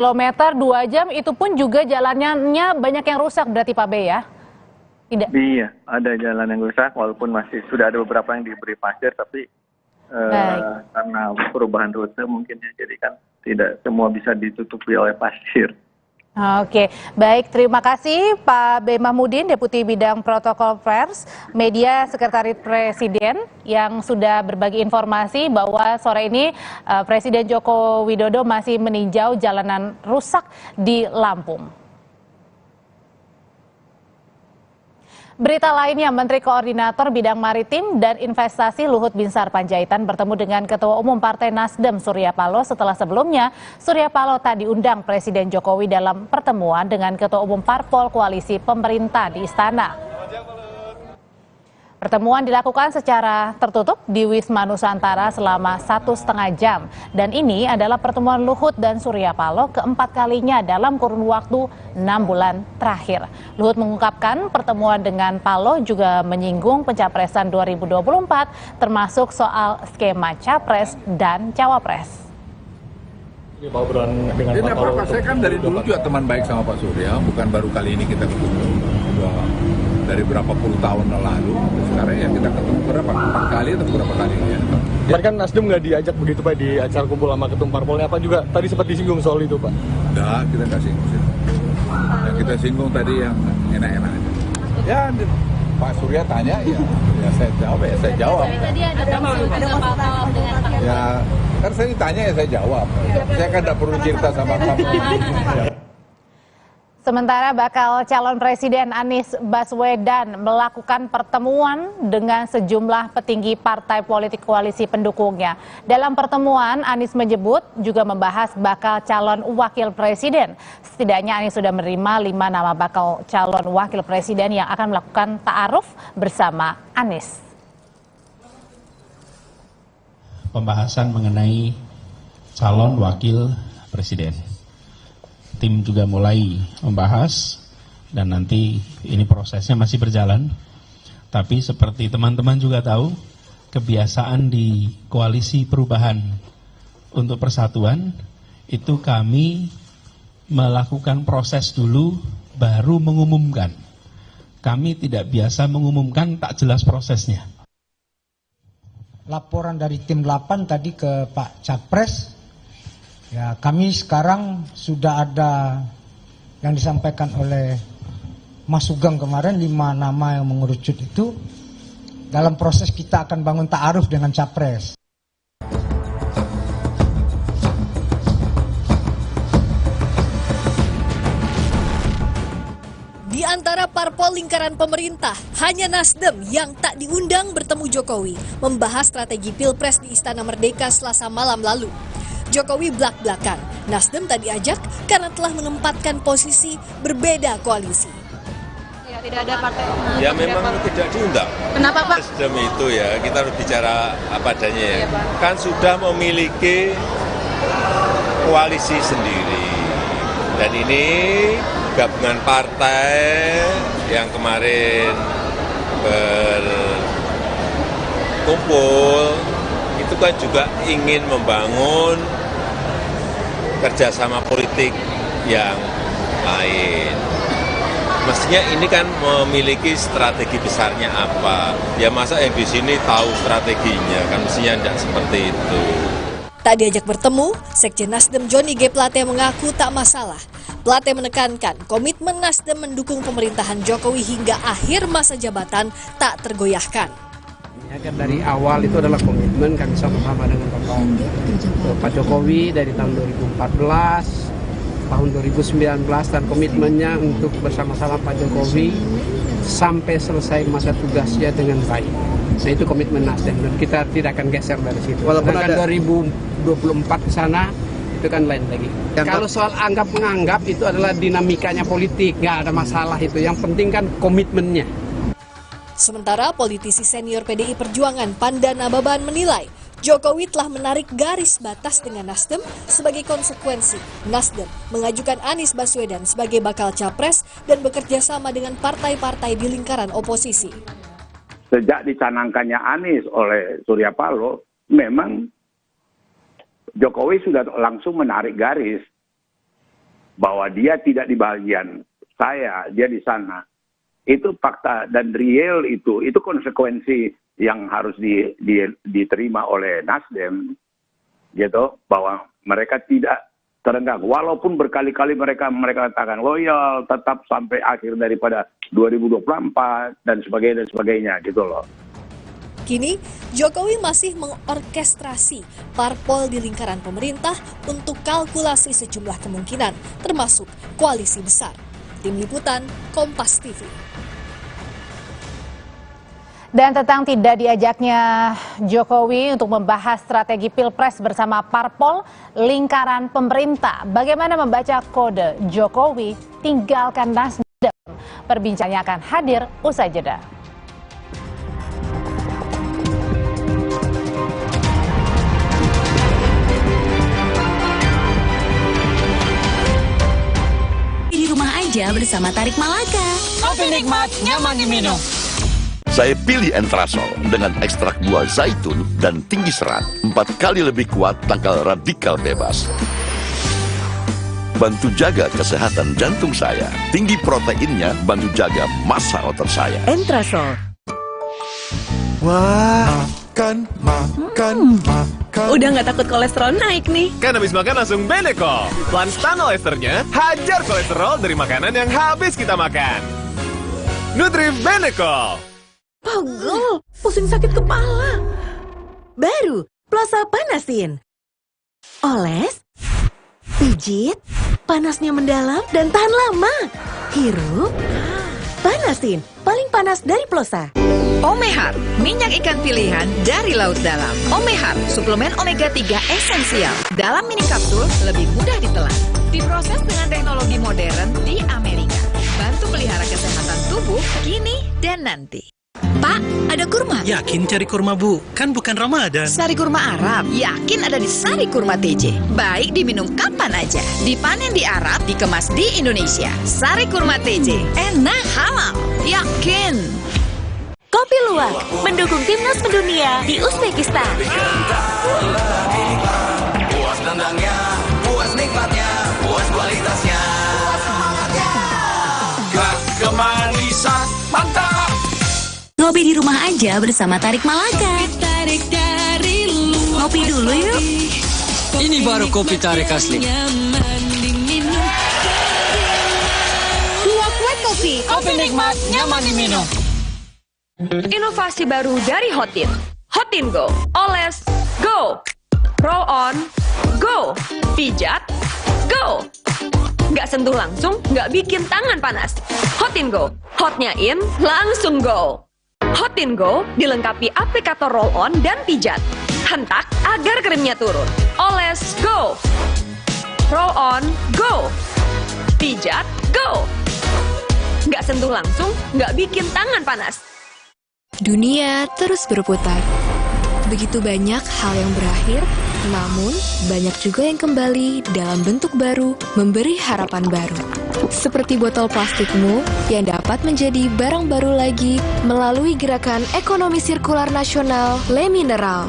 Kilometer 2 jam itu pun juga jalannya banyak yang rusak berarti Pak B ya? Tidak. Iya, ada jalan yang rusak walaupun masih sudah ada beberapa yang diberi pasir tapi karena perubahan rute mungkin ya, jadi kan tidak semua bisa ditutupi oleh pasir. Oke, baik, terima kasih Pak B. Mahmudin, Deputi Bidang Protokol Pers, Media Sekretariat Presiden yang sudah berbagi informasi bahwa sore ini Presiden Joko Widodo masih meninjau jalanan rusak di Lampung. Berita lainnya, Menteri Koordinator Bidang Maritim dan Investasi Luhut Binsar Panjaitan bertemu dengan Ketua Umum Partai Nasdem Surya Paloh setelah sebelumnya Surya Paloh tak diundang Presiden Jokowi dalam pertemuan dengan Ketua Umum Parpol Koalisi Pemerintah di Istana. Pertemuan dilakukan secara tertutup di Wisma Nusantara selama 1,5 jam. Dan ini adalah pertemuan Luhut dan Surya Paloh keempat kalinya dalam kurun waktu 6 bulan terakhir. Luhut mengungkapkan pertemuan dengan Paloh juga menyinggung pencapresan 2024 termasuk soal skema capres dan cawapres. Saya kan dari dulu juga teman baik sama Pak Surya, bukan baru kali ini kita ketemu. Dari berapa puluh tahun lalu, sekarang ya kita ketemu berapa? 4 kali atau berapa kali ya? Kemarin kan Nasdem nggak diajak begitu Pak di acara kumpul sama ketum parpolnya, apa juga tadi sempat disinggung soal itu Pak? Enggak, kita nggak singgung. Yang kita singgung tadi yang enak-enak aja. Ya, Pak Surya tanya ya saya jawab. Tapi tadi ada Pak Ya, kan saya ditanya ya saya jawab. Saya kan nggak perlu cerita sama kamu. Sementara bakal calon Presiden Anies Baswedan melakukan pertemuan dengan sejumlah petinggi partai politik koalisi pendukungnya. Dalam pertemuan, Anies menyebut juga membahas bakal calon wakil presiden. Setidaknya Anies sudah menerima 5 nama bakal calon wakil presiden yang akan melakukan ta'aruf bersama Anies. Pembahasan mengenai calon wakil presiden. Tim juga mulai membahas dan nanti ini prosesnya masih berjalan. Tapi seperti teman-teman juga tahu, kebiasaan di koalisi perubahan untuk persatuan itu kami melakukan proses dulu baru mengumumkan. Kami tidak biasa mengumumkan tak jelas prosesnya. Laporan dari tim 8 tadi ke Pak Capres. Ya, kami sekarang sudah ada yang disampaikan oleh Mas Sugeng kemarin 5 nama yang mengerucut itu. Dalam proses kita akan bangun ta'aruf dengan Capres. Di antara parpol lingkaran pemerintah, hanya Nasdem yang tak diundang bertemu Jokowi membahas strategi Pilpres di Istana Merdeka Selasa malam lalu. Jokowi blak-blakan, Nasdem tak diajak karena telah menempatkan posisi berbeda koalisi. Ya, tidak ada partai. Ya memang tidak diundang. Kenapa Pak? Nasdem itu ya, kita harus bicara apa adanya ya. Kan sudah memiliki koalisi sendiri. Dan ini gabungan partai yang kemarin berkumpul, itu kan juga ingin membangun kerjasama politik yang lain. Mestinya ini kan memiliki strategi besarnya apa. Ya masa yang di sini tahu strateginya, kan mestinya tidak seperti itu. Tak diajak bertemu, Sekjen Nasdem Johnny G. Plate mengaku tak masalah. Plate menekankan komitmen Nasdem mendukung pemerintahan Jokowi hingga akhir masa jabatan tak tergoyahkan. Ya, kan dari awal itu adalah komitmen kami sama-sama dengan Pak Jokowi dari tahun 2014, tahun 2019 dan komitmennya untuk bersama-sama Pak Jokowi sampai selesai masa tugasnya dengan baik. Nah itu komitmen Nasdem dan kita tidak akan geser dari situ. Walaupun ada 2024 ke sana itu kan lain lagi. Kalau soal anggap-menganggap itu adalah dinamikanya politik, nggak ada masalah itu. Yang penting kan komitmennya. Sementara politisi senior PDI Perjuangan Pandana Baban menilai Jokowi telah menarik garis batas dengan Nasdem sebagai konsekuensi Nasdem mengajukan Anies Baswedan sebagai bakal capres dan bekerja sama dengan partai-partai di lingkaran oposisi. Sejak dicanangkannya Anies oleh Surya Paloh, memang Jokowi sudah langsung menarik garis bahwa dia tidak di bagian saya, dia di sana. Itu fakta dan real itu konsekuensi yang harus diterima oleh Nasdem, gitu, bahwa mereka tidak terenggang. Walaupun berkali-kali mereka katakan loyal tetap sampai akhir daripada 2024 dan sebagainya gitu loh. Kini, Jokowi masih mengorkestrasi parpol di lingkaran pemerintah untuk kalkulasi sejumlah kemungkinan, termasuk koalisi besar. Tim Liputan, Kompas TV. Dan tentang tidak diajaknya Jokowi untuk membahas strategi Pilpres bersama parpol lingkaran pemerintah. Bagaimana membaca kode Jokowi tinggalkan Nasdem? Perbincangannya akan hadir usai jeda. Di rumah aja bersama Tarik Malaka. Kopi nikmat, nyaman diminum. Saya pilih Entrasol dengan ekstrak buah zaitun dan tinggi serat. 4 kali lebih kuat tangkal radikal bebas. Bantu jaga kesehatan jantung saya. Tinggi proteinnya bantu jaga massa otot saya. Entrasol. Wah, makan. Udah nggak takut kolesterol naik nih. Kan habis makan langsung Benecol. Lanstan esternya, hajar kolesterol dari makanan yang habis kita makan. Nutrif Benecol. Pegel, pusing sakit kepala. Baru, Plaza Panasin. Oles, pijit, panasnya mendalam dan tahan lama. Hirup, panasin, paling panas dari Plaza. Omehar, minyak ikan pilihan dari laut dalam. Omehar, suplemen omega 3 esensial. Dalam mini kapsul, lebih mudah ditelan. Diproses dengan teknologi modern di Amerika. Bantu pelihara kesehatan tubuh kini dan nanti. Pak, ada kurma? Yakin cari kurma, Bu? Kan bukan Ramadan. Sari kurma Arab, yakin ada di Sari Kurma TJ. Baik diminum kapan aja. Dipanen di Arab, dikemas di Indonesia. Sari Kurma TJ, enak, halal, yakin. Kopi Luwak, mendukung timnas mendunia di Uzbekistan. Puas tendangnya, puas nikmatnya, puas kualitasnya. Puas semangatnya. Kemanisan, mantap. Ngopi di rumah aja bersama Tarik Malaka. Ngopi dulu yuk. Ini baru kopi Tarik asli. Luwak White Coffee. Kopi nikmat, nyaman diminum. Inovasi baru dari Hotin. Hotin Go. Oles, go. Roll on, go. Pijat, go. Nggak sentuh langsung, nggak bikin tangan panas. Hotin Go. Hotnya in, langsung go. Hotin Go dilengkapi aplikator roll-on dan pijat. Hentak agar krimnya turun. Oles, go. Roll-on, go. Pijat, go. Nggak sentuh langsung, nggak bikin tangan panas. Dunia terus berputar. Begitu banyak hal yang berakhir, namun banyak juga yang kembali dalam bentuk baru, memberi harapan baru. Seperti botol plastikmu yang dapat menjadi barang baru lagi melalui gerakan ekonomi sirkular nasional Le Mineral.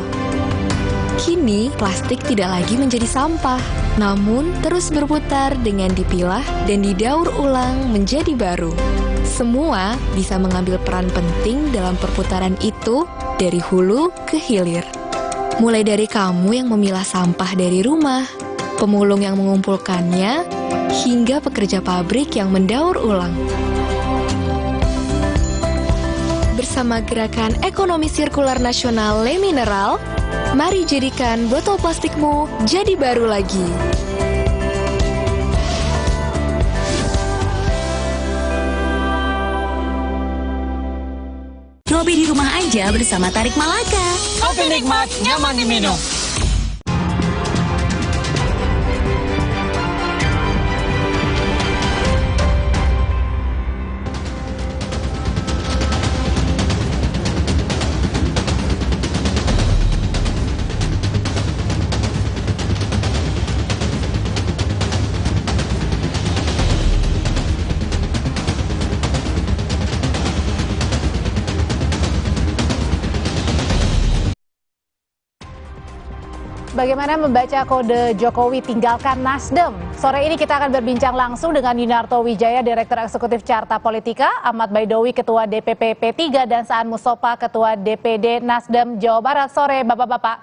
Kini, plastik tidak lagi menjadi sampah, namun terus berputar dengan dipilah dan didaur ulang menjadi baru. Semua bisa mengambil peran penting dalam perputaran itu dari hulu ke hilir. Mulai dari kamu yang memilah sampah dari rumah, pemulung yang mengumpulkannya, hingga pekerja pabrik yang mendaur ulang. Bersama gerakan ekonomi sirkular nasional Le Mineral, mari jadikan botol plastikmu jadi baru lagi. Ngopi di rumah aja bersama Tarik Malaka. Kopi nikmat, nyaman diminum. bagaimana membaca kode Jokowi tinggalkan Nasdem? Sore ini kita akan berbincang langsung dengan Yunarto Wijaya, Direktur Eksekutif Carta Politika, Ahmad Baidowi, Ketua DPP P3, dan Saan Mustafa, Ketua DPD Nasdem Jawa Barat. Sore, Bapak-Bapak.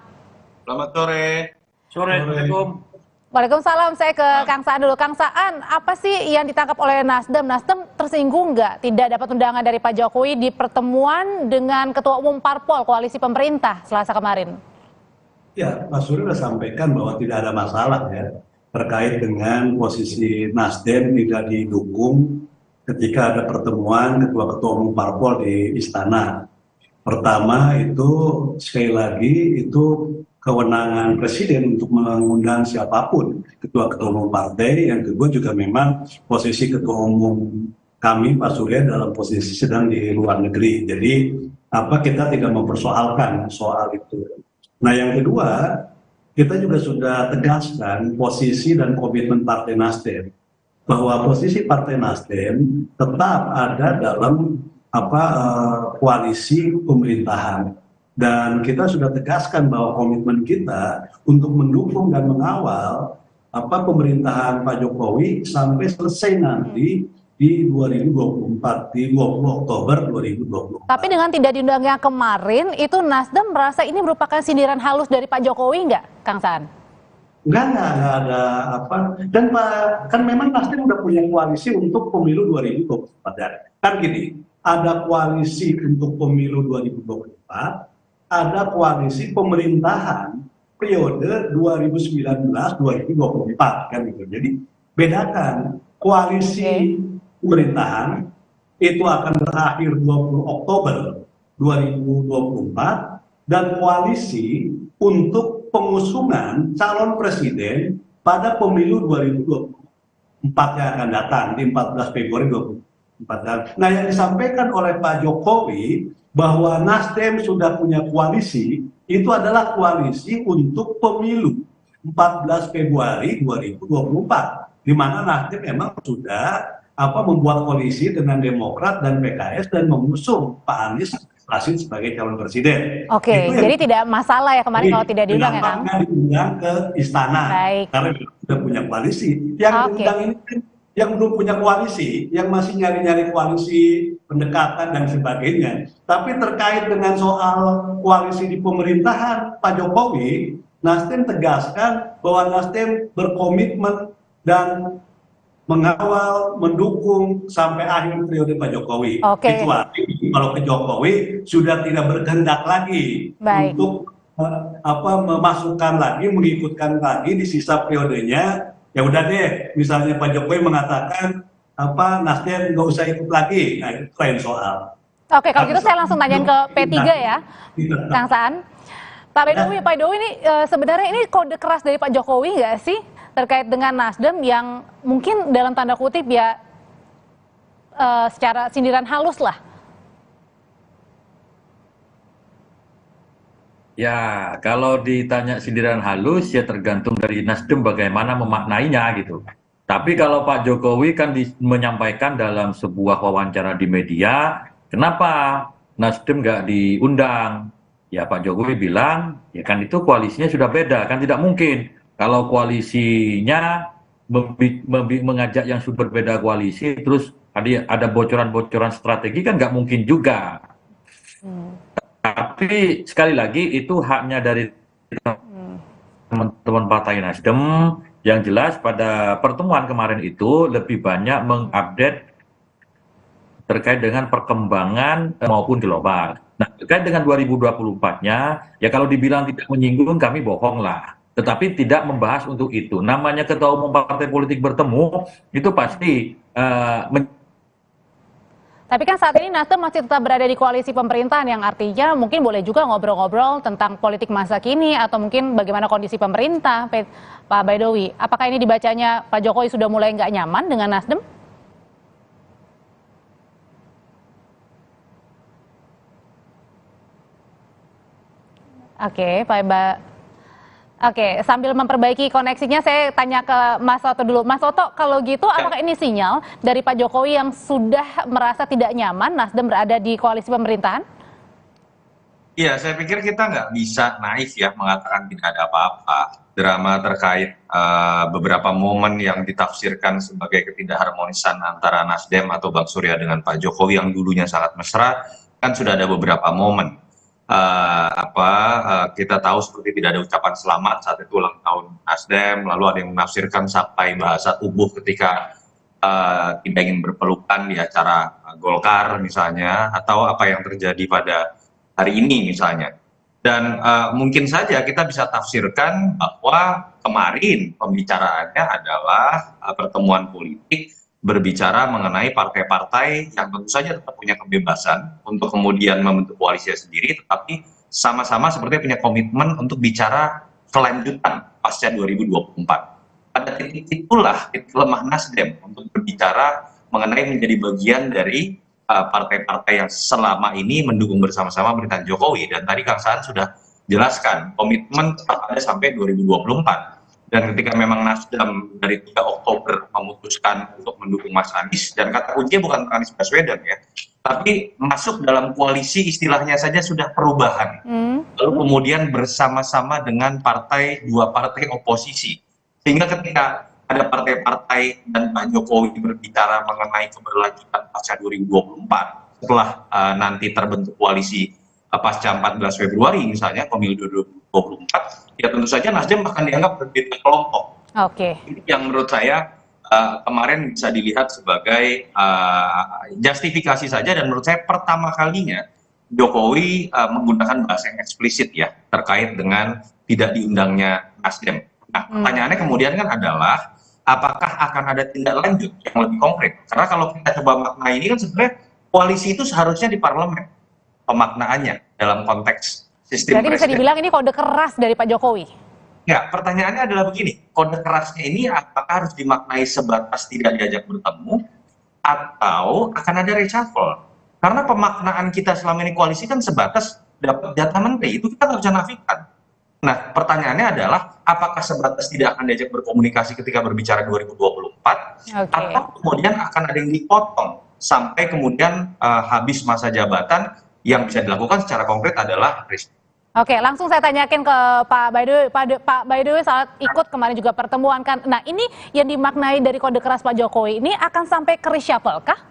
Selamat sore. Assalamualaikum. Waalaikumsalam. Saya ke Kang Saan dulu. Kang Saan, apa sih yang ditangkap oleh Nasdem? Nasdem tersinggung nggak tidak dapat undangan dari Pak Jokowi di pertemuan dengan Ketua Umum Parpol Koalisi Pemerintah Selasa kemarin? Ya, Mas Suri sudah sampaikan bahwa tidak ada masalah ya terkait dengan posisi Nasdem tidak didukung ketika ada pertemuan Ketua Umum Parpol di Istana. Pertama itu sekali lagi itu kewenangan Presiden untuk mengundang siapapun Ketua Umum partai. Yang kedua juga memang posisi Ketua Umum kami Pak Surya dalam posisi sedang di luar negeri. Jadi kita tidak mempersoalkan soal itu. Nah yang kedua, kita juga sudah tegaskan posisi dan komitmen Partai Nasdem bahwa posisi Partai Nasdem tetap ada dalam koalisi pemerintahan, dan kita sudah tegaskan bahwa komitmen kita untuk mendukung dan mengawal pemerintahan Pak Jokowi sampai selesai nanti di 2024, di 20 Oktober 2024. Tapi dengan tidak diundangnya kemarin, itu Nasdem merasa ini merupakan sindiran halus dari Pak Jokowi nggak, Kang Saan? Nggak ada apa. Dan kan memang Nasdem udah punya koalisi untuk pemilu 2024. Kan gini, ada koalisi untuk pemilu 2024, ada koalisi pemerintahan periode 2019-2024, kan gitu. Jadi bedakan koalisi pemerintahan itu akan berakhir 20 Oktober 2024 dan koalisi untuk pengusungan calon presiden pada pemilu 2024 yang akan datang di 14 Februari 2024. Nah yang disampaikan oleh Pak Jokowi bahwa Nasdem sudah punya koalisi itu adalah koalisi untuk pemilu 14 Februari 2024 di mana Nasdem memang sudah membuat koalisi dengan Demokrat dan PKS dan mengusung Pak Anies Rashid sebagai calon presiden. Oke, jadi tidak masalah ya kemarin kalau tidak diundang ya Kang? Diundang ke istana. Baik. Karena sudah punya koalisi. Yang diundang ini yang belum punya koalisi, yang masih nyari-nyari koalisi, pendekatan dan sebagainya. Tapi terkait dengan soal koalisi di pemerintahan Pak Jokowi, Nasdem tegaskan bahwa Nasdem berkomitmen dan mengawal, mendukung sampai akhir periode Pak Jokowi. Kecuali kalau ke Jokowi sudah tidak berkehendak lagi untuk memasukkan lagi, mengikutkan lagi di sisa periodenya. Ya udah deh, misalnya Pak Jokowi mengatakan Nasdem nggak usah ikut lagi, nah itu lain soal. Oke, kalau gitu saya langsung tanya ke P3 ya, Kang Saan. Pak Baidowi ini sebenarnya ini kode keras dari Pak Jokowi nggak sih terkait dengan Nasdem yang mungkin dalam tanda kutip ya secara sindiran halus lah? Ya, kalau ditanya sindiran halus ya tergantung dari Nasdem bagaimana memaknainya gitu. Tapi kalau Pak Jokowi kan menyampaikan dalam sebuah wawancara di media, kenapa Nasdem nggak diundang? Ya Pak Jokowi bilang, ya kan itu koalisinya sudah beda, kan tidak mungkin. Kalau koalisinya mengajak yang sudah berbeda koalisi, terus ada bocoran-bocoran strategi kan nggak mungkin juga. Tapi sekali lagi itu haknya dari teman-teman Partai Nasdem. Yang jelas pada pertemuan kemarin itu lebih banyak mengupdate terkait dengan perkembangan maupun global. Nah terkait dengan 2024-nya, ya kalau dibilang tidak menyinggung kami bohong lah. Tetapi tidak membahas untuk itu. Namanya ketua umum partai politik bertemu, itu pasti Tapi kan saat ini Nasdem masih tetap berada di koalisi pemerintahan, yang artinya mungkin boleh juga ngobrol-ngobrol tentang politik masa kini atau mungkin bagaimana kondisi pemerintah, Pak Baidowi. Apakah ini dibacanya Pak Jokowi sudah mulai nggak nyaman dengan Nasdem? Oke, Oke, sambil memperbaiki koneksinya, saya tanya ke Mas Soto dulu. Mas Soto, kalau gitu apakah ini sinyal dari Pak Jokowi yang sudah merasa tidak nyaman Nasdem berada di koalisi pemerintahan? Iya, saya pikir kita nggak bisa naif ya mengatakan tidak ada apa-apa. Drama terkait beberapa momen yang ditafsirkan sebagai ketidakharmonisan antara Nasdem atau Bang Surya dengan Pak Jokowi yang dulunya sangat mesra, kan sudah ada beberapa momen. Kita tahu seperti tidak ada ucapan selamat saat itu ulang tahun Nasdem, lalu ada yang menafsirkan sampai bahasa tubuh ketika tidak ingin berpelukan di acara Golkar misalnya, atau apa yang terjadi pada hari ini misalnya. Dan mungkin saja kita bisa tafsirkan bahwa kemarin pembicaraannya adalah pertemuan politik berbicara mengenai partai-partai yang tentu saja tetap punya kebebasan untuk kemudian membentuk koalisi sendiri, tetapi sama-sama sepertinya punya komitmen untuk bicara kelanjutan pasca 2024. Pada titik itulah titik lemah Nasdem untuk berbicara mengenai menjadi bagian dari partai-partai yang selama ini mendukung bersama-sama pemerintahan Jokowi. Dan tadi Kang Saan sudah jelaskan komitmen tetap ada sampai 2024. Dan ketika memang Nasdem dari 3 Oktober memutuskan untuk mendukung Mas Anies, dan kata kuncinya bukan Anies Baswedan ya, tapi masuk dalam koalisi istilahnya saja sudah perubahan. Lalu kemudian bersama-sama dengan dua partai oposisi. Sehingga ketika ada partai-partai dan Pak Jokowi berbicara mengenai keberlanjutan pasca 2024, setelah nanti terbentuk koalisi pasca 14 Februari misalnya, pemilu 2024, ya tentu saja Nasdem akan dianggap berbeda kelompok. Ini yang menurut saya kemarin bisa dilihat sebagai justifikasi saja, dan menurut saya pertama kalinya Jokowi menggunakan bahasa yang eksplisit ya terkait dengan tidak diundangnya Nasdem. Nah, pertanyaannya kemudian kan adalah apakah akan ada tindak lanjut yang lebih konkret? Karena kalau kita coba maknai ini kan sebenarnya koalisi itu seharusnya di parlemen pemaknaannya dalam konteks sistem. Jadi bisa dibilang ini kode keras dari Pak Jokowi? Ya, pertanyaannya adalah begini, kode kerasnya ini apakah harus dimaknai sebatas tidak diajak bertemu atau akan ada reshuffle? Karena pemaknaan kita selama ini koalisi kan sebatas dapat jatah menteri, itu kita nggak bisa nafikan. Nah, pertanyaannya adalah apakah sebatas tidak akan diajak berkomunikasi ketika berbicara 2024 atau kemudian akan ada yang dipotong sampai kemudian habis masa jabatan, yang bisa dilakukan secara konkret adalah Oke, langsung saya tanyakin ke Pak Baidowi saat ikut kemarin juga pertemuan kan. Nah, ini yang dimaknai dari kode keras Pak Jokowi ini akan sampai ke reshuffle kah?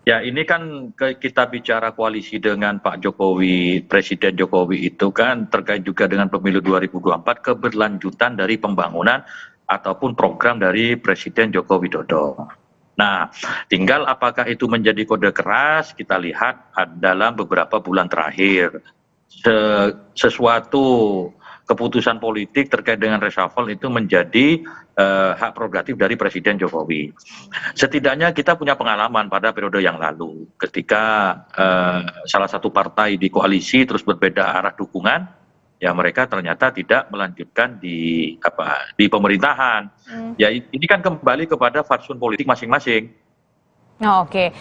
Ya, ini kan kita bicara koalisi dengan Pak Jokowi, Presiden Jokowi itu kan terkait juga dengan pemilu 2024, keberlanjutan dari pembangunan ataupun program dari Presiden Joko Widodo. Nah, tinggal apakah itu menjadi kode keras, kita lihat dalam beberapa bulan terakhir. Sesuatu keputusan politik terkait dengan reshuffle itu menjadi hak prerogatif dari Presiden Jokowi. Setidaknya kita punya pengalaman pada periode yang lalu, ketika salah satu partai di koalisi terus berbeda arah dukungan, ya mereka ternyata tidak melanjutkan di pemerintahan. Ya ini kan kembali kepada fatsun politik masing-masing. Oke.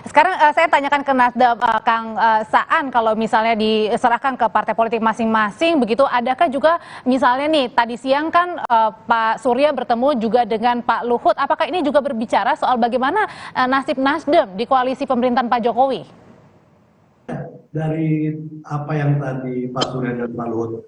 Sekarang saya tanyakan ke Nasdem, Kang Saan, kalau misalnya diserahkan ke partai politik masing-masing, begitu, adakah juga misalnya nih tadi siang kan Pak Surya bertemu juga dengan Pak Luhut, apakah ini juga berbicara soal bagaimana nasib Nasdem di koalisi pemerintahan Pak Jokowi? Dari apa yang tadi Pak Surya dan Pak Luhut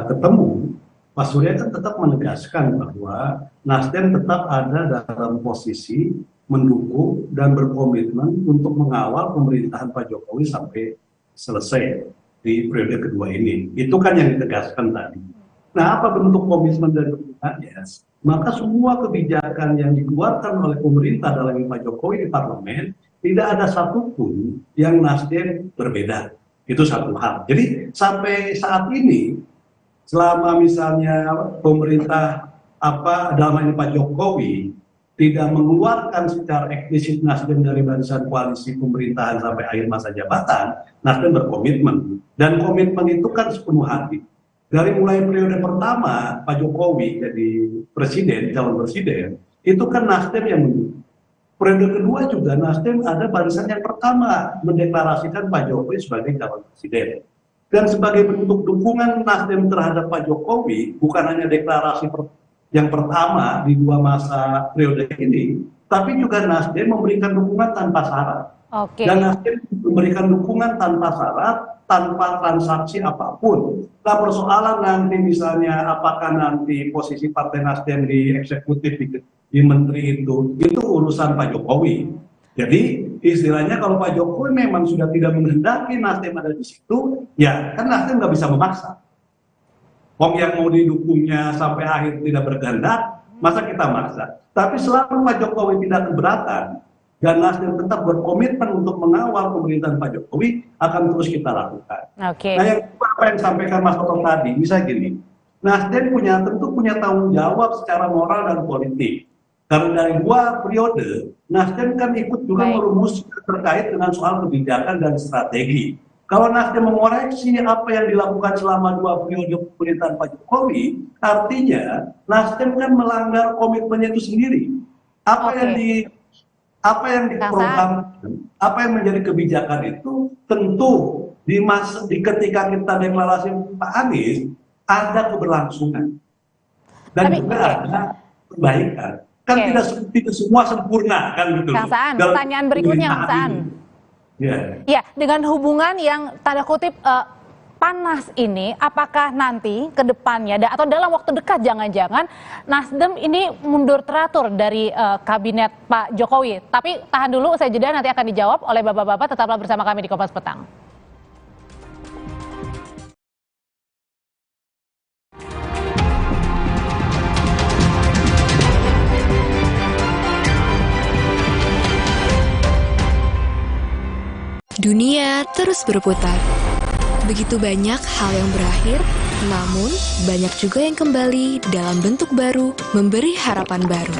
ketemu, Pak Surya kan tetap menegaskan bahwa Nasdem tetap ada dalam posisi mendukung dan berkomitmen untuk mengawal pemerintahan Pak Jokowi sampai selesai di periode kedua ini. Itu kan yang ditegaskan tadi. Nah, apa bentuk komitmen dari pemerintahnya? Maka semua kebijakan yang dikeluarkan oleh pemerintah dalam Pak Jokowi di parlemen, tidak ada satupun yang Nasdem berbeda. Itu satu hal. Jadi sampai saat ini, selama misalnya pemerintah dalam ini Pak Jokowi tidak mengeluarkan secara eksplisit Nasdem dari barisan koalisi pemerintahan sampai akhir masa jabatan, Nasdem berkomitmen. Dan komitmen itu kan sepenuh hati. Dari mulai periode pertama Pak Jokowi jadi calon presiden, itu kan Nasdem yang mendukung. Periode kedua juga Nasdem ada barisan yang pertama mendeklarasikan Pak Jokowi sebagai calon presiden. Dan sebagai bentuk dukungan Nasdem terhadap Pak Jokowi, bukan hanya deklarasi yang pertama di 2 masa periode ini, tapi juga Nasdem memberikan dukungan tanpa syarat. Dan Nasdem memberikan dukungan tanpa syarat, tanpa transaksi apapun. Nah, persoalan nanti misalnya apakah nanti posisi Partai Nasdem di eksekutif, di menteri itu urusan Pak Jokowi. Jadi istilahnya kalau Pak Jokowi memang sudah tidak menghendaki Nasdem ada di situ, ya kan Nasdem nggak bisa memaksa. Wong yang mau didukungnya sampai akhir tidak berkehendak, masa kita maksa. Tapi selama Pak Jokowi tidak keberatan, dan Nasdem tetap berkomitmen untuk mengawal pemerintahan Pak Jokowi, akan terus kita lakukan. Nah, yang apa yang disampaikan Mas Toto tadi, misalnya gini, Nasdem tentu punya tanggung jawab secara moral dan politik. Karena dari 2 periode, Nasdem kan ikut juga merumuskan terkait dengan soal kebijakan dan strategi. Kalau Nasdem mengoreksi apa yang dilakukan selama 2 periode pemerintahan Pak Jokowi, artinya Nasdem kan melanggar komitmennya itu sendiri. Apa yang diprogram, apa yang menjadi kebijakan itu tentu ketika kita deklarasi Pak Anies ada keberlangsungan dan juga ada perbaikan. Kan tidak semua sempurna kan gitu. Kang Saan, pertanyaan berikutnya Kang Saan. Ya, dengan hubungan yang tanda kutip panas ini, apakah nanti ke depannya atau dalam waktu dekat jangan-jangan Nasdem ini mundur teratur dari kabinet Pak Jokowi? Tapi tahan dulu, saya jeda, nanti akan dijawab oleh bapak-bapak. Tetaplah bersama kami di Kompas Petang. Dunia terus berputar. Begitu banyak hal yang berakhir, namun banyak juga yang kembali dalam bentuk baru, memberi harapan baru.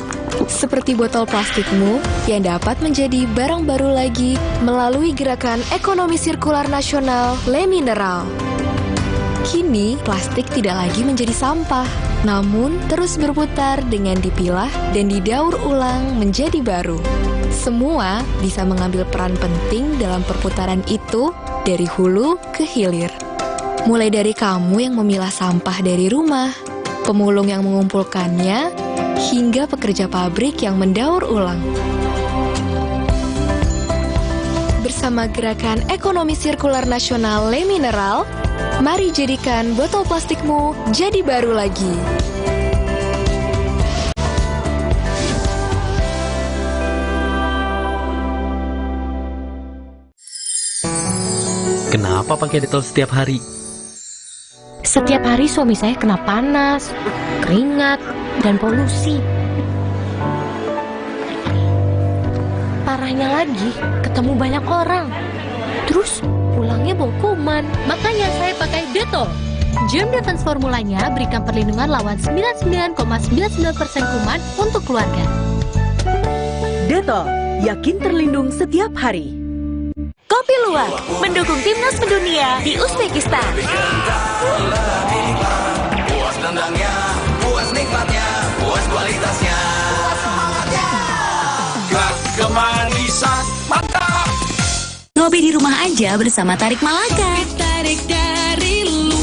Seperti botol plastikmu yang dapat menjadi barang baru lagi melalui gerakan ekonomi sirkular nasional Le Mineral. Kini, plastik tidak lagi menjadi sampah, namun terus berputar dengan dipilah dan didaur ulang menjadi baru. Semua bisa mengambil peran penting dalam perputaran itu dari hulu ke hilir. Mulai dari kamu yang memilah sampah dari rumah, pemulung yang mengumpulkannya, hingga pekerja pabrik yang mendaur ulang. Bersama gerakan ekonomi sirkular nasional Le Mineral, mari jadikan botol plastikmu jadi baru lagi. Kenapa pakai Dettol setiap hari? Setiap hari suami saya kena panas, keringat, dan polusi. Parahnya lagi, ketemu banyak orang. Terus pulangnya bawa kuman. Makanya saya pakai Dettol. Germ Defense formulanya berikan perlindungan lawan 99,99% kuman untuk keluarga. Dettol, yakin terlindung setiap hari. Kopi Luwak mendukung timnas mendunia di Uzbekistan. Puas tendangnya, puas nikmatnya, puas kualitasnya, puas semangatnya. Gak kemanisan, mantap. Ngopi di rumah aja bersama Tarik Malaka.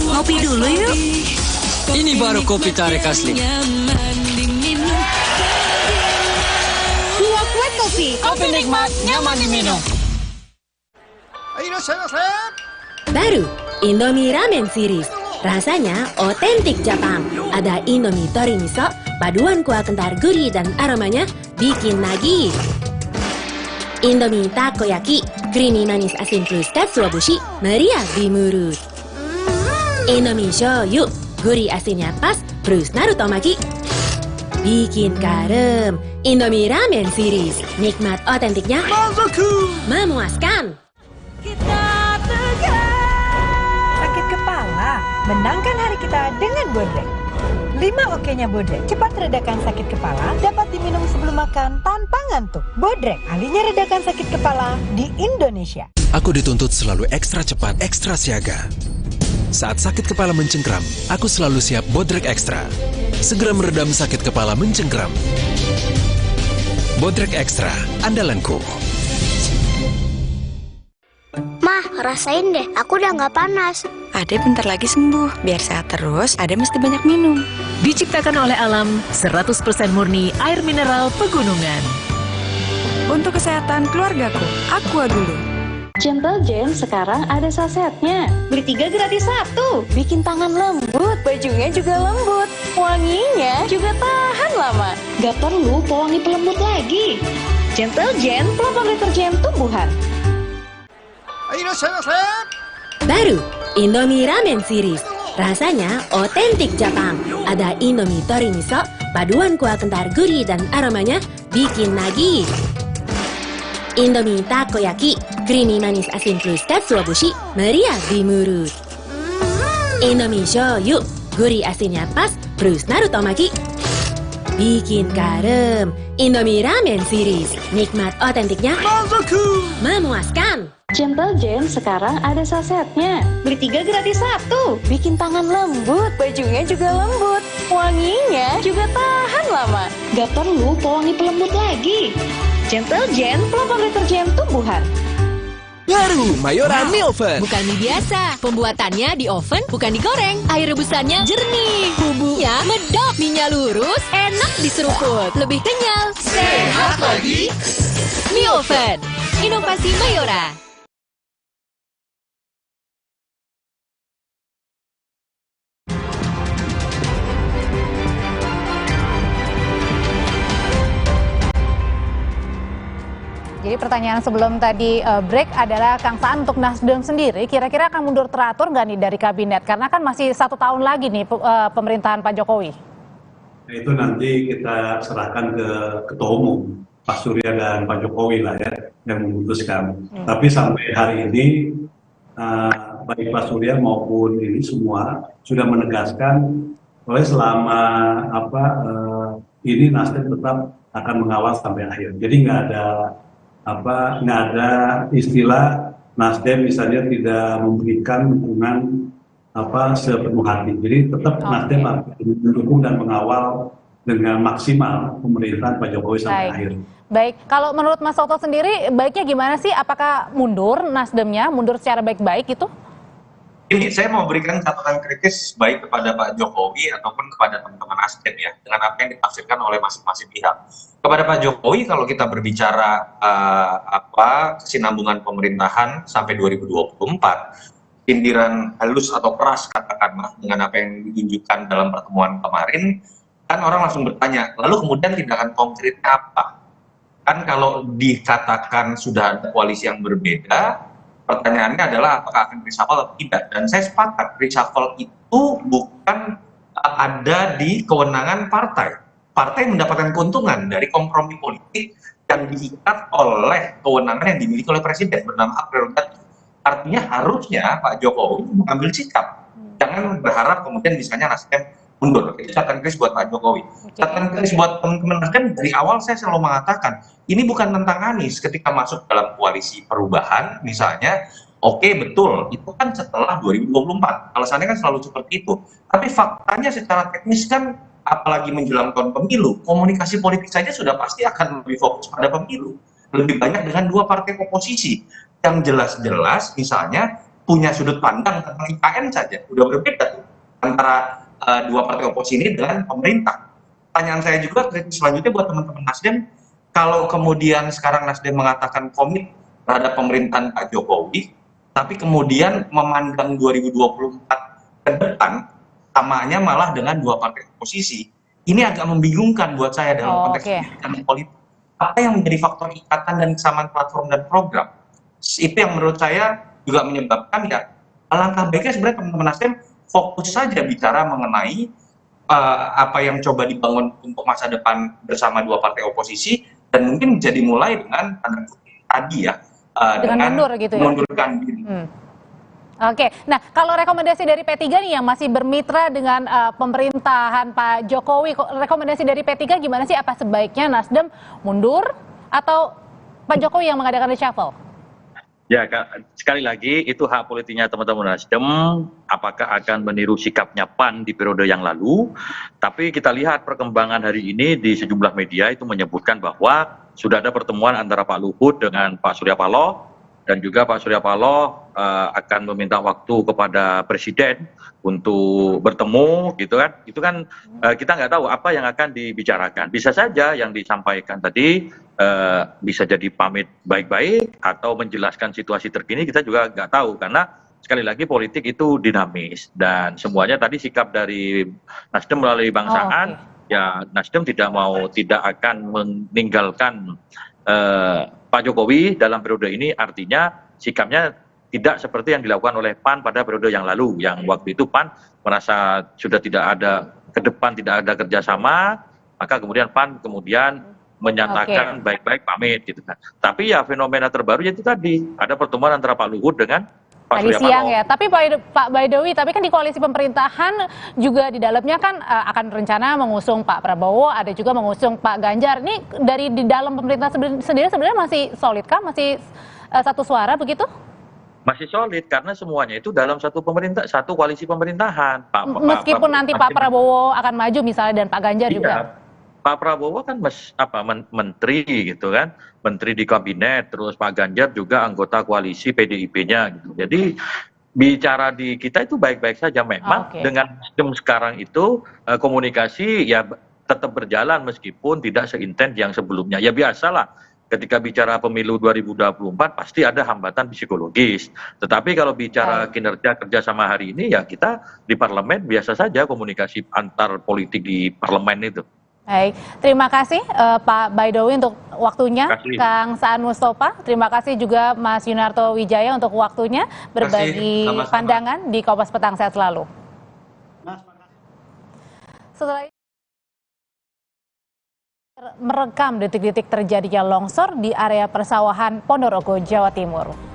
Ngopi dulu yuk. Ini baru kopi Tarik asli. Luwak White Coffee. Kopi nikmat, nyaman diminum. Baru, Indomie Ramen Series. Rasanya otentik Jepang. Ada Indomie Tori Miso, paduan kuah kental gurih dan aromanya bikin nagih. Indomie Takoyaki, creamy manis asin plus katsuobushi, meriah di mulut. Indomie Shoyu, gurih asinnya pas, plus Naruto Maki. Bikin karem. Indomie Ramen Series. Nikmat otentiknya memuaskan. Sakit kepala, menangkan hari kita dengan Bodrek. 5 oke-nya Bodrek, cepat redakan sakit kepala, dapat diminum sebelum makan tanpa ngantuk. Bodrek, ahlinya redakan sakit kepala di Indonesia. Aku dituntut selalu ekstra cepat, ekstra siaga. Saat sakit kepala mencengkram, aku selalu siap Bodrek Ekstra. Segera meredam sakit kepala mencengkram. Bodrek Ekstra, andalanku. Mah, rasain deh, aku udah nggak panas. Ade bentar lagi sembuh, biar sehat terus, Ade mesti banyak minum. Diciptakan oleh alam, 100% murni air mineral pegunungan. Untuk kesehatan keluargaku, Aqua dulu. Gentle Gen sekarang ada sasetnya. Beli 3 gratis 1. Bikin tangan lembut, bajunya juga lembut. Wanginya juga tahan lama. Gak perlu pewangi pelembut lagi. Gentle Gen pelopor deterjen tumbuhan. Baru, Indomie Ramen Series. Rasanya otentik Jepang. Ada Indomie Tori Miso, paduan kuah kental gurih dan aromanya bikin nagih. Indomie Takoyaki, creamy manis asin plus katsuobushi, meriah di mulut. Indomie Shoyu, gurih asinnya pas, plus narutomaki. Bikin karem. Indomie Ramen Series, nikmat otentiknya memuaskan. Gentle Gen sekarang ada sasetnya. Beli 3 gratis 1. Bikin tangan lembut, bajunya juga lembut. Wanginya juga tahan lama. Gak perlu pewangi pelembut lagi. Gentle Gen pelopor deterjen tumbuhan. Baru Mayora mie oven. Bukan mie biasa, pembuatannya di oven bukan digoreng. Air rebusannya jernih, bumbunya medok, mie-nya lurus, enak diseruput, lebih kenyal, sehat lagi. Mie oven, inovasi Mayora. Jadi pertanyaan sebelum tadi break adalah Kang Saan, untuk Nasdem sendiri kira-kira akan mundur teratur nggak nih dari kabinet? Karena kan masih 1 tahun lagi nih pemerintahan Pak Jokowi. Itu nanti kita serahkan ke Ketua Umum, Pak Surya dan Pak Jokowi lah ya, yang memutuskan. Tapi sampai hari ini, baik Pak Surya maupun ini semua sudah menegaskan bahwa selama ini Nasdem tetap akan mengawal sampai akhir. Jadi nggak ada istilah Nasdem misalnya tidak memberikan dukungan sepenuh hati. Jadi tetap Nasdem akan mendukung dan mengawal dengan maksimal pemerintahan Pak Jokowi sampai akhir. Baik, kalau menurut Mas Soto sendiri baiknya gimana sih? Apakah mundur Nasdemnya, mundur secara baik-baik itu? Ini saya mau berikan catatan kritis baik kepada Pak Jokowi ataupun kepada teman-teman Nasdem ya, dengan apa yang ditafsirkan oleh masing-masing pihak. Kepada Pak Jokowi, kalau kita berbicara kesinambungan pemerintahan sampai 2024, sindiran halus atau keras katakanlah dengan apa yang ditunjukkan dalam pertemuan kemarin, kan orang langsung bertanya, lalu kemudian tindakan konkretnya apa? Kan kalau dikatakan sudah ada koalisi yang berbeda, pertanyaannya adalah apakah akan reshuffle atau tidak. Dan saya sepakat, reshuffle itu bukan ada di kewenangan partai. Partai mendapatkan keuntungan dari kompromi politik yang diikat oleh kewenangan yang dimiliki oleh Presiden bernama hak prerogatif. Artinya harusnya Pak Jokowi mengambil sikap. Jangan berharap kemudian misalnya Nasdem mundur. Itu catatan kritis buat Pak Jokowi. Catatan kritis buat teman-teman Nasdem, dari awal saya selalu mengatakan, ini bukan tentang Anies ketika masuk dalam koalisi perubahan misalnya, oke, betul, itu kan setelah 2024, alasannya kan selalu seperti itu, tapi faktanya secara teknis kan, apalagi menjelang tahun pemilu, komunikasi politik saja sudah pasti akan lebih fokus pada pemilu, lebih banyak dengan 2 partai oposisi, yang jelas-jelas misalnya punya sudut pandang tentang IKN saja, udah berbeda tuh, antara 2 partai oposisi ini dengan pemerintah. Pertanyaan saya juga selanjutnya buat teman-teman Nasdem, kalau kemudian sekarang Nasdem mengatakan komit terhadap pemerintahan Pak Jokowi, tapi kemudian memandang 2024 ke depan, samanya malah dengan 2 partai oposisi, ini agak membingungkan buat saya dalam konteks politik. Apa yang menjadi faktor ikatan dan kesamaan platform dan program? Itu yang menurut saya juga menyebabkan ya, alangkah baiknya sebenarnya teman-teman Nasdem fokus saja bicara mengenai apa yang coba dibangun untuk masa depan bersama 2 partai oposisi, dan mungkin jadi mulai dengan tadi ya, dengan mundur gitu ya? Mundurkan diri. Oke, nah kalau rekomendasi dari P3 nih yang masih bermitra dengan pemerintahan Pak Jokowi, rekomendasi dari P3 gimana sih? Apa sebaiknya Nasdem mundur atau Pak Jokowi yang mengadakan reshuffle? Ya, sekali lagi itu hak politiknya teman-teman Nasdem, apakah akan meniru sikapnya PAN di periode yang lalu. Tapi kita lihat perkembangan hari ini di sejumlah media itu menyebutkan bahwa sudah ada pertemuan antara Pak Luhut dengan Pak Surya Paloh, dan juga Pak Surya Paloh akan meminta waktu kepada Presiden untuk bertemu gitu kan. Itu kan kita nggak tahu apa yang akan dibicarakan. Bisa saja yang disampaikan tadi bisa jadi pamit baik-baik atau menjelaskan situasi terkini, kita juga nggak tahu, karena sekali lagi politik itu dinamis dan semuanya tadi sikap dari Nasdem melalui Bang Saan, ya Nasdem tidak akan meninggalkan Pak Jokowi dalam periode ini, artinya sikapnya tidak seperti yang dilakukan oleh PAN pada periode yang lalu, yang waktu itu PAN merasa sudah tidak ada ke depan, tidak ada kerjasama, maka kemudian PAN menyatakan baik-baik pamit gitu kan. Tapi ya fenomena terbaru itu tadi ada pertemuan antara Pak Luhut dengan Pak tadi Surya siang Paloh. ya. Tapi Pak Baidowi, tapi kan di koalisi pemerintahan juga di dalamnya kan akan rencana mengusung Pak Prabowo, ada juga mengusung Pak Ganjar. Ini dari di dalam pemerintah sendiri sebenarnya masih solid kah? Masih satu suara begitu? Masih solid karena semuanya itu dalam satu koalisi pemerintahan. Meskipun nanti Pak Prabowo akan maju misalnya dan Pak Ganjar juga. Pak Prabowo kan menteri gitu kan, menteri di kabinet, terus Pak Ganjar juga anggota koalisi PDIP-nya gitu. Jadi bicara di kita itu baik-baik saja, memang dengan sistem sekarang itu komunikasi ya tetap berjalan meskipun tidak seintens yang sebelumnya. Ya biasalah, ketika bicara pemilu 2024 pasti ada hambatan psikologis. Tetapi kalau bicara kinerja kerjasama hari ini ya kita di parlemen biasa saja komunikasi antar politik di parlemen itu. Baik, terima kasih Pak Baidowi untuk waktunya, Kang Saan Mustafa. Terima kasih juga Mas Yunarto Wijaya untuk waktunya berbagi pandangan di Kompas Petang. Sehat selalu. Setelah merekam detik-detik terjadinya longsor di area persawahan Ponorogo, Jawa Timur.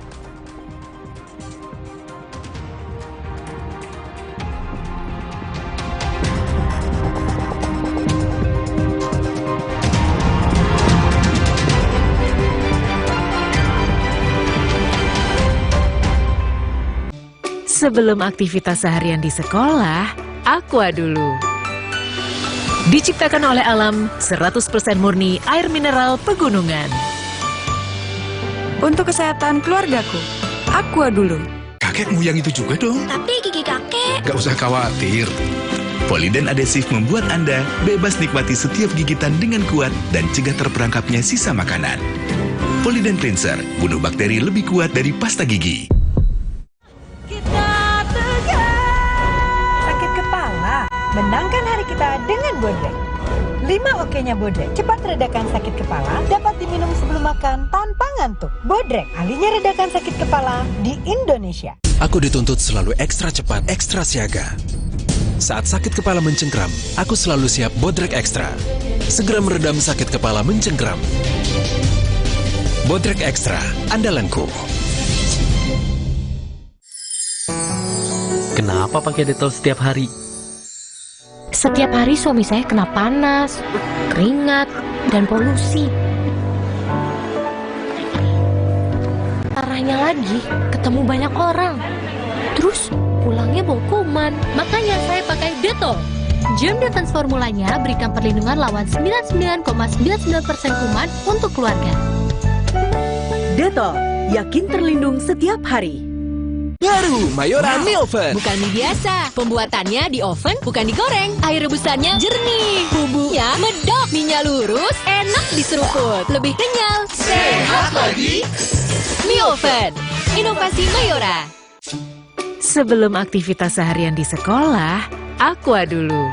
Sebelum aktivitas seharian di sekolah, Aqua dulu. Diciptakan oleh alam, 100% murni air mineral pegunungan. Untuk kesehatan keluargaku, Aqua dulu. Kakekmu yang itu juga dong. Tapi gigi kakek. Gak usah khawatir. Poliden adhesif membuat Anda bebas nikmati setiap gigitan dengan kuat dan cegah terperangkapnya sisa makanan. Poliden Cleanser, bunuh bakteri lebih kuat dari pasta gigi. Menangkan hari kita dengan Bodrek. 5 oke-nya Bodrek, cepat redakan sakit kepala, dapat diminum sebelum makan tanpa ngantuk. Bodrek, ahlinya redakan sakit kepala di Indonesia. Aku dituntut selalu ekstra cepat, ekstra siaga. Saat sakit kepala mencengkram, aku selalu siap Bodrek Ekstra. Segera meredam sakit kepala mencengkram. Bodrek Ekstra, andalanku. Kenapa pakai Dettol setiap hari? Setiap hari suami saya kena panas, keringat, dan polusi. Parahnya lagi, ketemu banyak orang. Terus pulangnya bau kuman. Makanya saya pakai Dettol. Germ Defense formulanya berikan perlindungan lawan 99,99% kuman untuk keluarga. Dettol, yakin terlindung setiap hari. Baru Mayora mie oven. Bukan mie biasa. Pembuatannya di oven, bukan digoreng. Air rebusannya jernih. Bumbunya medok. Mie-nya lurus, enak diseruput. Lebih kenyal. Sehat lagi. Mie oven. Inovasi Mayora. Sebelum aktivitas seharian di sekolah, Aqua dulu.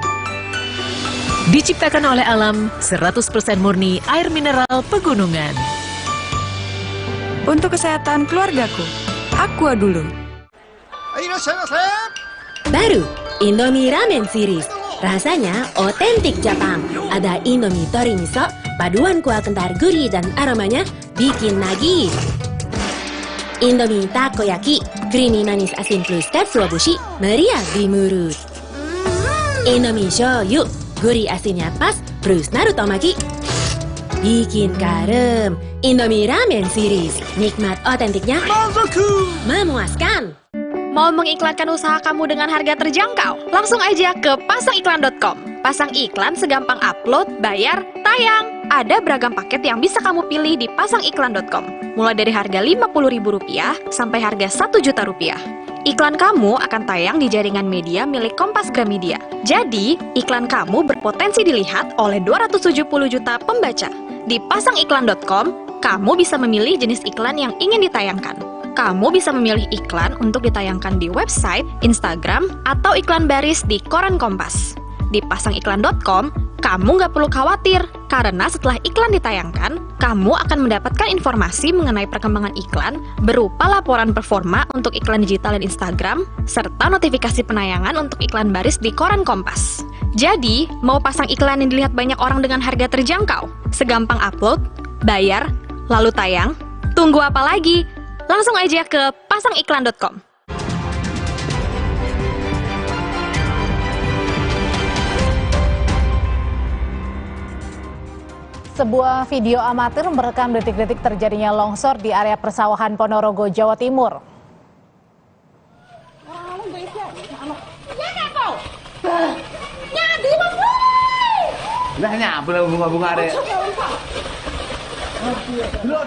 Diciptakan oleh alam, 100% murni air mineral pegunungan. Untuk kesehatan keluargaku, Aqua dulu. Baru Indomie Ramen Series. Rasanya otentik Jepang. Ada Indomie Tori Miso, paduan kuah kental gurih dan aromanya bikin nagih. Indomie Takoyaki, creamy manis asin plus katsuobushi, meriah di mulut. Indomie Shoyu, gurih asinnya pas plus Naruto Maki. Bikin karem. Indomie Ramen Series. Nikmat otentiknya memuaskan. Mau mengiklankan usaha kamu dengan harga terjangkau? Langsung aja ke pasangiklan.com. Pasang iklan segampang upload, bayar, tayang. Ada beragam paket yang bisa kamu pilih di pasangiklan.com. Mulai dari harga Rp50.000 sampai harga Rp1.000.000. Iklan kamu akan tayang di jaringan media milik Kompas Gramedia. Jadi, iklan kamu berpotensi dilihat oleh 270 juta pembaca. Di pasangiklan.com, kamu bisa memilih jenis iklan yang ingin ditayangkan. Kamu bisa memilih iklan untuk ditayangkan di website, Instagram, atau iklan baris di koran Kompas. Di pasangiklan.com, kamu nggak perlu khawatir, karena setelah iklan ditayangkan, kamu akan mendapatkan informasi mengenai perkembangan iklan berupa laporan performa untuk iklan digital dan Instagram, serta notifikasi penayangan untuk iklan baris di koran Kompas. Jadi, mau pasang iklan yang dilihat banyak orang dengan harga terjangkau? Segampang upload, bayar, lalu tayang? Tunggu apa lagi? Langsung aja ke pasangiklan.com. Sebuah video amatir merekam detik-detik terjadinya longsor di area persawahan Ponorogo, Jawa Timur.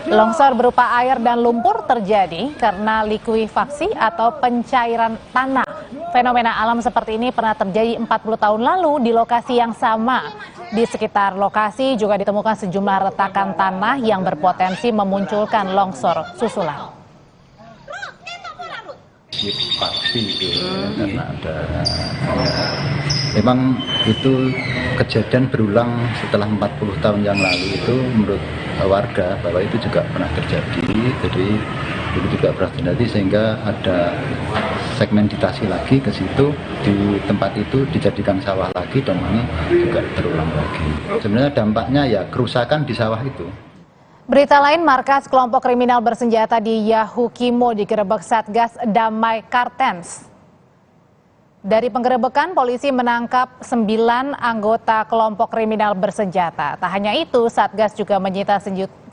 Longsor berupa air dan lumpur terjadi karena likuifaksi atau pencairan tanah. Fenomena alam seperti ini pernah terjadi 40 tahun lalu di lokasi yang sama. Di sekitar lokasi juga ditemukan sejumlah retakan tanah yang berpotensi memunculkan longsor susulan. Karena ada memang itu kejadian berulang setelah 40 tahun yang lalu. Itu menurut warga bahwa itu juga pernah terjadi, jadi itu juga pernah terjadi, sehingga ada segmentasi lagi ke situ, di tempat itu dijadikan sawah lagi, dan ini juga terulang lagi. Sebenarnya dampaknya ya kerusakan di sawah itu. Berita lain, markas kelompok kriminal bersenjata di Yahukimo digerebek Satgas Damai Kartens. Dari penggerebekan, polisi menangkap 9 anggota kelompok kriminal bersenjata. Tak hanya itu, Satgas juga menyita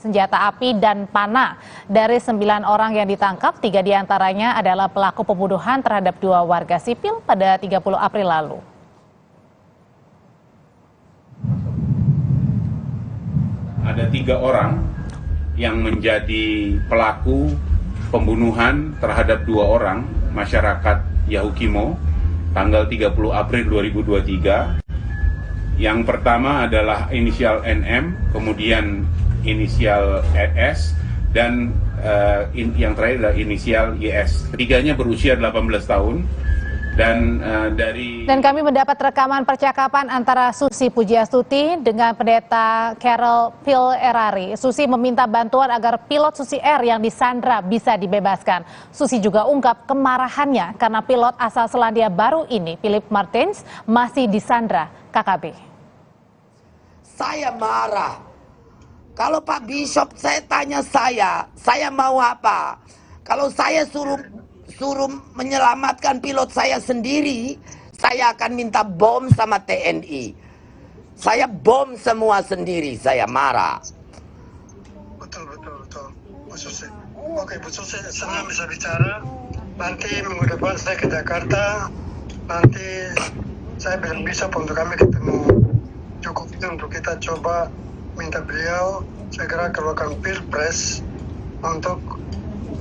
senjata api dan panah. Dari 9 orang yang ditangkap, 3 diantaranya adalah pelaku pembunuhan terhadap 2 warga sipil pada 30 April lalu. Ada 3 orang yang menjadi pelaku pembunuhan terhadap 2 orang masyarakat Yahukimo tanggal 30 April 2023. Yang pertama adalah inisial NM, kemudian inisial ES, dan yang terakhir adalah inisial YS. Ketiganya berusia 18 tahun. Dan kami mendapat rekaman percakapan antara Susi Pujiastuti dengan pendeta Carol Phil Erari. Susi meminta bantuan agar pilot Susi Air yang disandra bisa dibebaskan. Susi juga ungkap kemarahannya karena pilot asal Selandia Baru ini, Philip Martins, masih disandra KKB. Saya marah. Kalau Pak Bishop saya tanya saya mau apa? Kalau saya suruh menyelamatkan pilot saya sendiri, saya akan minta bom sama TNI. Saya bom semua sendiri, saya marah. Betul. Bu Susi. Oke, Bu Susi, senang bisa bicara. Nanti minggu depan saya ke Jakarta. Nanti saya bilang bisa untuk kami ketemu Jokowi untuk kita coba minta beliau segera keluarkan Pilpres untuk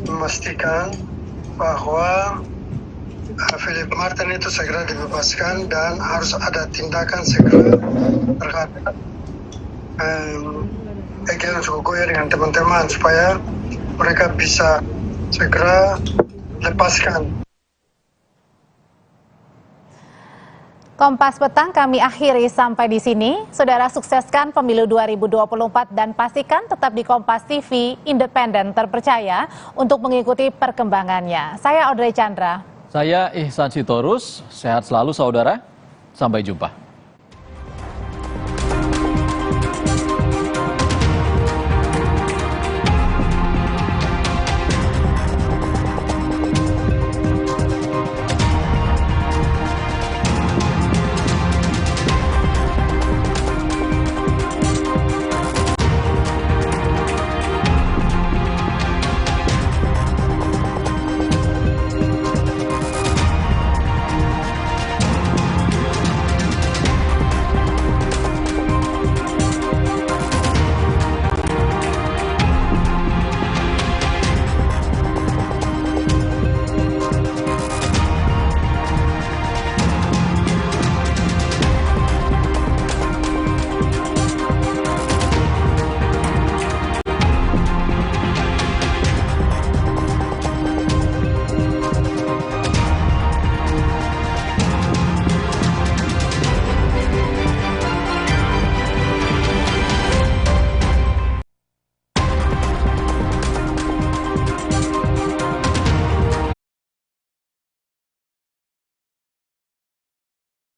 memastikan bahwa Philip Martin itu segera dibebaskan dan harus ada tindakan segera terhadap Egil Sukoya dengan teman-teman supaya mereka bisa segera lepaskan. Kompas Petang kami akhiri sampai di sini. Saudara, sukseskan pemilu 2024 dan pastikan tetap di Kompas TV, independen, terpercaya untuk mengikuti perkembangannya. Saya Audrey Chandra. Saya Ihsan Sitorus. Sehat selalu saudara. Sampai jumpa.